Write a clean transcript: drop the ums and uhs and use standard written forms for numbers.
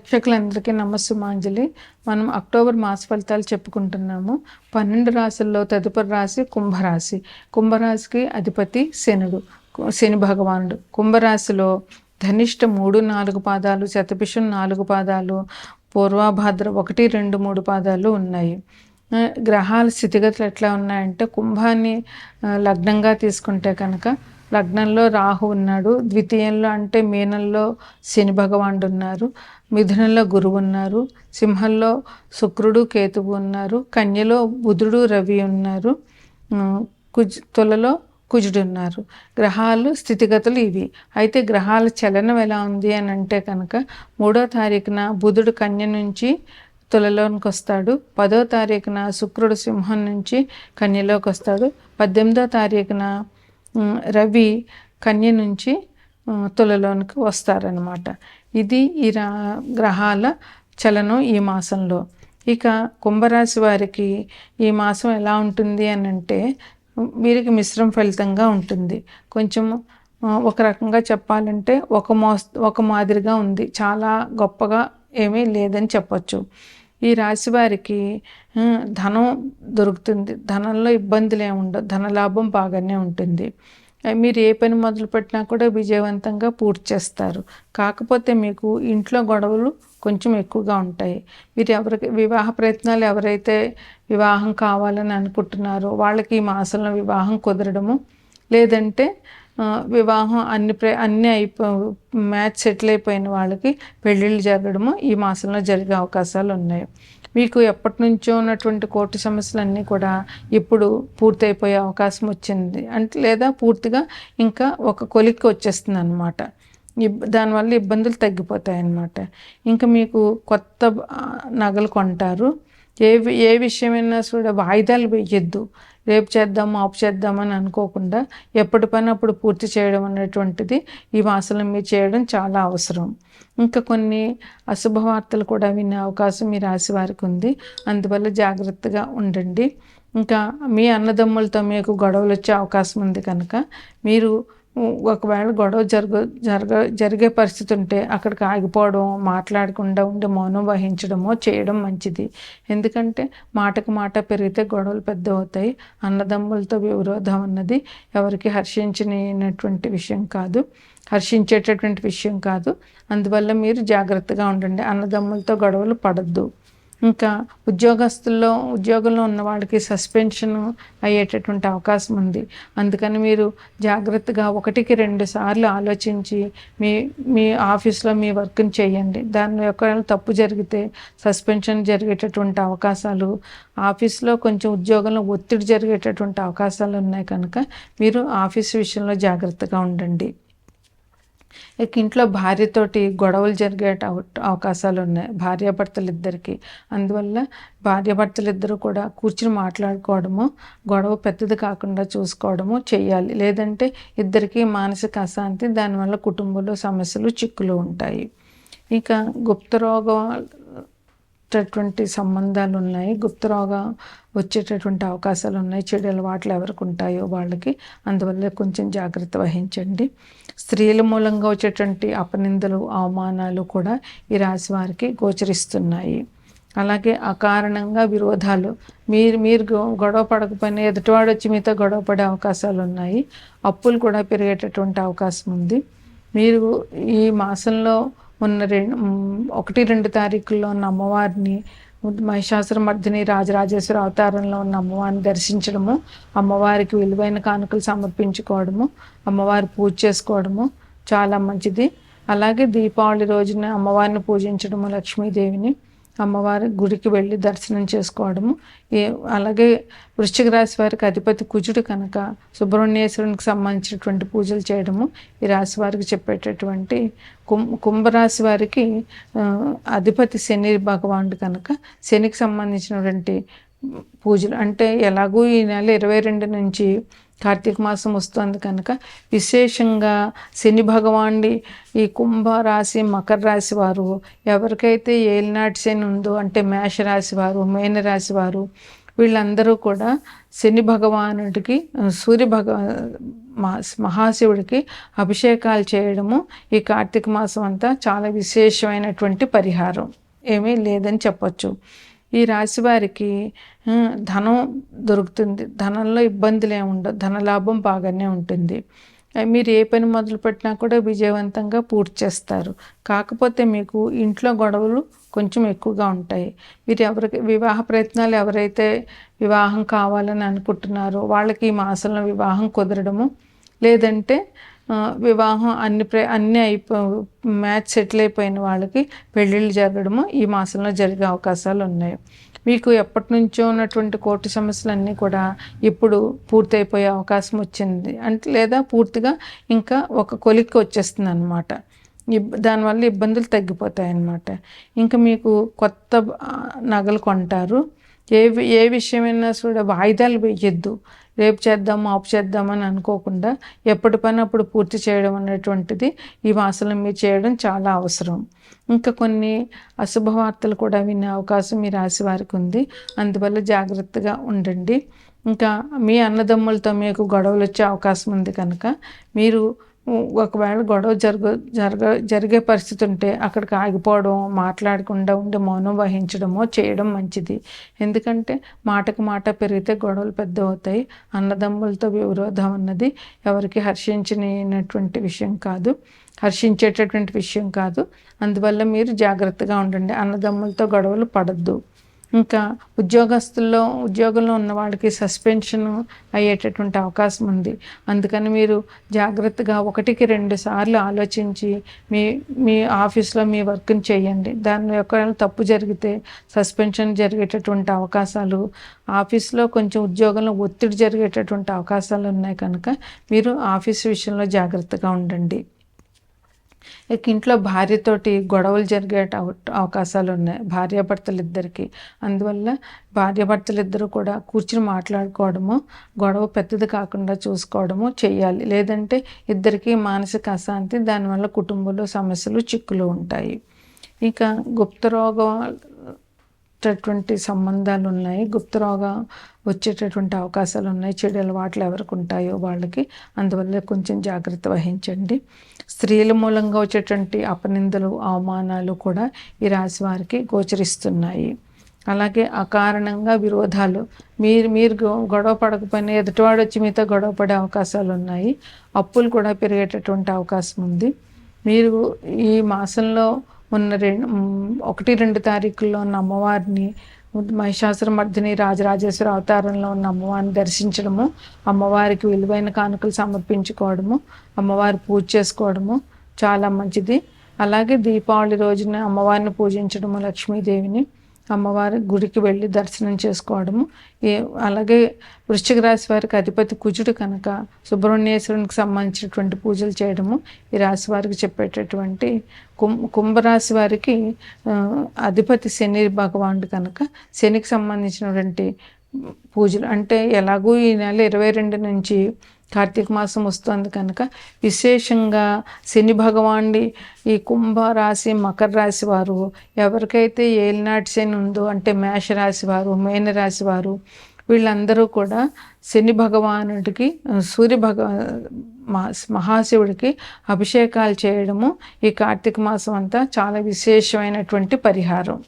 ప్రేక్షకులందరికీ నమస్సుమాంజలి. మనం అక్టోబర్ మాస ఫలితాలు చెప్పుకుంటున్నాము. 12 రాశుల్లో తదుపరి రాశి కుంభరాశి. కుంభరాశికి అధిపతి శనుడు, శని భగవానుడు. కుంభరాశిలో ధనిష్ట 3, 4 పాదాలు, శతభిషం 4 పాదాలు, పూర్వభాద్ర 1, 2, 3 పాదాలు ఉన్నాయి. గ్రహాల స్థితిగతులు ఎట్లా ఉన్నాయంటే, కుంభాన్ని లగ్నంగా తీసుకుంటే కనుక లగ్నంలో రాహు ఉన్నాడు, ద్వితీయంలో అంటే మీనంలో శని భగవానుడు ఉన్నారు, మిథునంలో గురువు ఉన్నారు, సింహంలో శుక్రుడు కేతువు ఉన్నారు, కన్యలో బుధుడు రవి ఉన్నారు, తులలో కుజుడు ఉన్నారు. గ్రహాలు స్థితిగతులు ఇవి. అయితే గ్రహాల చలనం ఎలా ఉంది అని అంటే కనుక 3వ తారీఖున బుధుడు కన్య నుంచి తులలోనికి వస్తాడు, 10వ తారీఖున శుక్రుడు సింహం నుంచి కన్యలోకి వస్తాడు, 18వ తారీఖున రవి కన్య నుంచి తులలోనికి వస్తారనమాట. ఇది ఈ గ్రహాల చలనం ఈ మాసంలో. ఇక కుంభరాశి వారికి ఈ మాసం ఎలా ఉంటుంది అని అంటే, వీరికి మిశ్రమ ఫలితంగా ఉంటుంది. కొంచెం ఒక రకంగా చెప్పాలంటే ఒక మాదిరిగా ఉంది, చాలా గొప్పగా ఏమీ లేదని చెప్పచ్చు. ఈ రాశి వారికి ధనం దొరుకుతుంది, ధనంలో ఇబ్బందులు ఏమి ఉండవు, ధనలాభం బాగానే ఉంటుంది. మీరు ఏ పని మొదలుపెట్టినా కూడా విజయవంతంగా పూర్తి చేస్తారు. కాకపోతే మీకు ఇంట్లో గొడవలు కొంచెం ఎక్కువగా ఉంటాయి. మీరు వివాహ ప్రయత్నాలు ఎవరైతే వివాహం కావాలని అనుకుంటున్నారో వాళ్ళకి ఈ మాసంలో వివాహం కుదరడము, లేదంటే వివాహం అన్ని మ్యాచ్ సెటిల్ అయిపోయిన వాళ్ళకి పెళ్ళిళ్ళు జరగడము ఈ మాసంలో జరిగే అవకాశాలు ఉన్నాయి. మీకు ఎప్పటి నుంచో ఉన్నటువంటి కోర్టు సమస్యలన్నీ కూడా ఇప్పుడు పూర్తయిపోయే అవకాశం వచ్చింది అంటే, లేదా పూర్తిగా ఇంకా ఒక కొలిక్కి వచ్చేస్తుంది అనమాట. దానివల్ల ఇబ్బందులు తగ్గిపోతాయి అన్నమాట. ఇంకా మీకు కొత్త నగలు కొంటారు. ఏ విషయమైనా కూడా వాయిదాలు వేయొద్దు. రేపు చేద్దాం ఆపు చేద్దామని అనుకోకుండా ఎప్పటి పని అప్పుడు పూర్తి చేయడం అనేటువంటిది ఈ మాసంలో మీరు చేయడం చాలా అవసరం. ఇంకా కొన్ని అశుభవార్తలు కూడా వినే అవకాశం మీ రాశి వారికి ఉంది, అందువల్ల జాగ్రత్తగా ఉండండి. ఇంకా మీ అన్నదమ్ములతో మీకు గొడవలు వచ్చే అవకాశం ఉంది కనుక మీరు ఒకవేళ గొడవ జరిగే పరిస్థితి ఉంటే అక్కడికి ఆగిపోవడం, మాట్లాడకుండా ఉండి మౌనం వహించడమో చేయడం మంచిది. ఎందుకంటే మాటకు మాట పెరిగితే గొడవలు పెద్ద అవుతాయి. అన్నదమ్ములతో విరోధం అన్నది ఎవరికి హర్షించేటటువంటి విషయం కాదు. అందువల్ల మీరు జాగ్రత్తగా ఉండండి, అన్నదమ్ములతో గొడవలు పడద్దు. ఇంకా ఉద్యోగంలో ఉన్న వాళ్ళకి సస్పెన్షన్ అయ్యేటటువంటి అవకాశం ఉంది. అందుకని మీరు జాగ్రత్తగా 1కి 2 సార్లు ఆలోచించి మీ ఆఫీస్లో మీ వర్క్ని చేయండి. దానిలో ఒకవేళ తప్పు జరిగితే సస్పెన్షన్ జరిగేటటువంటి అవకాశాలు, ఆఫీస్లో కొంచెం ఉద్యోగంలో ఒత్తిడి జరిగేటటువంటి అవకాశాలు ఉన్నాయి కనుక మీరు ఆఫీస్ విషయంలో జాగ్రత్తగా ఉండండి. ఇక ఇంట్లో భార్యతోటి గొడవలు జరిగే అవకాశాలు ఉన్నాయి, భార్యాభర్తలు ఇద్దరికి. అందువల్ల భార్యాభర్తలు ఇద్దరు కూడా కూర్చుని మాట్లాడుకోవడము, గొడవ పెద్దది కాకుండా చూసుకోవడము చేయాలి. లేదంటే ఇద్దరికి మానసిక అశాంతి, దానివల్ల కుటుంబంలో సమస్యలు చిక్కులు ఉంటాయి. ఇక గుప్తరోగం సంబంధాలు ఉన్నాయి, గుప్తరోగం వచ్చేటటువంటి అవకాశాలు ఉన్నాయి. చెడు అలవాట్లు ఎవరికి ఉంటాయో వాళ్ళకి, అందువల్ల కొంచెం జాగ్రత్త వహించండి. స్త్రీల మూలంగా వచ్చేటువంటి అపనిందలు, అవమానాలు కూడా ఈ రాశి వారికి గోచరిస్తున్నాయి. అలాగే అకారణంగా విరోధాలు, మీరు గొడవ పడకపోయినా ఎదుటివాడు వచ్చి మీతో గొడవ పడే అవకాశాలు ఉన్నాయి. అప్పులు కూడా పెరిగేటటువంటి అవకాశం ఉంది. మీరు ఈ మాసంలో ఉన్న 1, 2 తారీఖుల్లో ఉన్న అమ్మవారిని, మహిషాసురమర్దిని రాజరాజేశ్వర అవతారంలో ఉన్న అమ్మవారిని దర్శించడము, అమ్మవారికి విలువైన కానుకలు సమర్పించుకోవడము, అమ్మవారి పూజ చేసుకోవడము చాలా మంచిది. అలాగే దీపావళి రోజున అమ్మవారిని పూజించడము, లక్ష్మీదేవిని అమ్మవారి గుడికి వెళ్ళి దర్శనం చేసుకోవడము. అలాగే వృశ్చిక రాశి వారికి అధిపతి కుజుడు కనుక సుబ్రహ్మణ్యేశ్వరునికి సంబంధించినటువంటి పూజలు చేయడము ఈ రాశి వారికి చెప్పేటటువంటి. కుంభరాశి వారికి అధిపతి శని భగవానుడు కనుక శనికి సంబంధించినటువంటి పూజలు అంటే, ఎలాగూ ఈ నెల 22 నుంచి కార్తీక మాసం వస్తుంది కనుక విశేషంగా శని భగవానుడి ఈ కుంభరాశి మకర రాశి వారు ఎవరికైతే ఏలినాటి శని ఉందో, అంటే మేషరాశి వారు, మీనరాశి వారు, వీళ్ళందరూ కూడా శని భగవానుడికి మహాశివుడికి అభిషేకాలు చేయడము ఈ కార్తీక మాసం అంతా చాలా విశేషమైనటువంటి పరిహారం, ఏమీ లేదని చెప్పొచ్చు. ఈ రాశి వారికి ధనం దొరుకుతుంది, ధనంలో ఇబ్బందులు ఏమి ఉండవు, ధనలాభం బాగానే ఉంటుంది. మీరు ఏ పని మొదలుపెట్టినా కూడా విజయవంతంగా పూర్తి చేస్తారు. కాకపోతే మీకు ఇంట్లో గొడవలు కొంచెం ఎక్కువగా ఉంటాయి. మీరు వివాహ ప్రయత్నాలు ఎవరైతే వివాహం కావాలని అనుకుంటున్నారో వాళ్ళకి ఈ మాసంలో వివాహం కుదరడము, లేదంటే వివాహం అన్నీ మ్యాచ్ సెటిల్ అయిపోయిన వాళ్ళకి పెళ్ళిళ్ళు జరగడము ఈ మాసంలో జరిగే అవకాశాలు ఉన్నాయి. మీకు ఎప్పటి నుంచో ఉన్నటువంటి కోర్టు సమస్యలన్నీ కూడా ఇప్పుడు పూర్తయిపోయే అవకాశం వచ్చింది అంటే, లేదా పూర్తిగా ఇంకా ఒక కొలిక్కి వచ్చేస్తుంది అనమాట. దానివల్ల ఇబ్బందులు తగ్గిపోతాయి అన్నమాట. ఇంకా మీకు కొత్త నగలు కొంటారు. ఏ విషయమైనా కూడా వాయిదాలు వేయొద్దు. రేపు చేద్దాము ఆపు చేద్దామని అనుకోకుండా ఎప్పటి పని అప్పుడు పూర్తి చేయడం అనేటువంటిది ఈ మాసంలో మీరు చేయడం చాలా అవసరం. ఇంకా కొన్ని అశుభవార్తలు కూడా వినే అవకాశం మీ రాశి వారికి ఉంది, అందువల్ల జాగ్రత్తగా ఉండండి. ఇంకా మీ అన్నదమ్ములతో మీకు గొడవలు వచ్చే అవకాశం ఉంది కనుక మీరు ఒకవేళ గొడవ జరిగే పరిస్థితి ఉంటే అక్కడికి ఆగిపోవడం, మాట్లాడకుండా ఉండి మౌనం వహించడమో చేయడం మంచిది. ఎందుకంటే మాటకు మాట పెరిగితే గొడవలు పెద్ద అవుతాయి. అన్నదమ్ములతో విరోధం అన్నది ఎవరికి హర్షించేటటువంటి విషయం కాదు. అందువల్ల మీరు జాగ్రత్తగా ఉండండి, అన్నదమ్ములతో గొడవలు పడద్దు. ఇంకా ఉద్యోగంలో ఉన్న వాళ్ళకి సస్పెన్షన్ అయ్యేటటువంటి అవకాశం ఉంది. అందుకని మీరు జాగ్రత్తగా 1-2 సార్లు ఆలోచించి మీ ఆఫీస్లో మీ వర్క్ని చేయండి. దానిలో ఒకవేళ తప్పు జరిగితే సస్పెన్షన్ జరిగేటటువంటి అవకాశాలు, ఆఫీస్లో కొంచెం ఉద్యోగంలో ఒత్తిడి జరిగేటటువంటి అవకాశాలు ఉన్నాయి కనుక మీరు ఆఫీస్ విషయంలో జాగ్రత్తగా ఉండండి. ఇక ఇంట్లో భార్యతోటి గొడవలు జరిగే అవకాశాలు ఉన్నాయి, భార్యాభర్తలు ఇద్దరికి. అందువల్ల భార్యాభర్తలు ఇద్దరు కూడా కూర్చుని మాట్లాడుకోవడము, గొడవ పెద్దది కాకుండా చూసుకోవడము చేయాలి. లేదంటే ఇద్దరికి మానసిక అశాంతి, దానివల్ల కుటుంబంలో సమస్యలు చిక్కులు ఉంటాయి. ఇక గుప్తరోగం సంబంధాలు ఉన్నాయి, గుప్తరోగం వచ్చేటటువంటి అవకాశాలు ఉన్నాయి. చెడు అలవాట్లు ఎవరికి ఉంటాయో వాళ్ళకి, అందువల్ల కొంచెం జాగ్రత్త వహించండి. స్త్రీల మూలంగా వచ్చేటువంటి అపనిందలు, అవమానాలు కూడా ఈ రాశి వారికి గోచరిస్తున్నాయి. అలాగే అకారణంగా విరోధాలు, మీరు గొడవ పడకపోయినా ఎదుటివాడు వచ్చి మీతో గొడవ పడే అవకాశాలు ఉన్నాయి. అప్పులు కూడా పెరిగేటటువంటి అవకాశం ఉంది. మీరు ఈ మాసంలో ఉన్న 1-2 తారీఖుల్లో ఉన్న అమ్మవారిని, మహిషాసురమర్దిని రాజరాజేశ్వర అవతారంలో ఉన్న అమ్మవారిని దర్శించడము, అమ్మవారికి విలువైన కానుకలు సమర్పించుకోవడము, అమ్మవారి పూజ చేసుకోవడము చాలా మంచిది. అలాగే దీపావళి రోజున అమ్మవారిని పూజించడము, లక్ష్మీదేవిని అమ్మవారి గుడికి వెళ్ళి దర్శనం చేసుకోవడము. అలాగే వృశ్చిక రాశి వారికి అధిపతి కుజుడు కనుక సుబ్రహ్మణ్యేశ్వరునికి సంబంధించినటువంటి పూజలు చేయడము ఈ రాశి వారికి చెప్పేటటువంటి. కుంభరాశి వారికి అధిపతి శని భగవానుడు కనుక శనికి సంబంధించినటువంటి పూజలు, అంటే ఎలాగూ ఈ నెల 22 నుంచి కార్తీక మాసం వస్తుంది కనుక విశేషంగా శని భగవానుడి ఈ కుంభరాశి, మకర రాశి వారు ఎవరికైతే ఏలినాటి శని ఉందో, అంటే మేషరాశి వారు, మీనరాశి వారు, వీళ్ళందరూ కూడా శని భగవానుడికి మహాశివుడికి అభిషేకాలు చేయడము ఈ కార్తీక మాసం అంతా చాలా విశేషమైనటువంటి పరిహారం.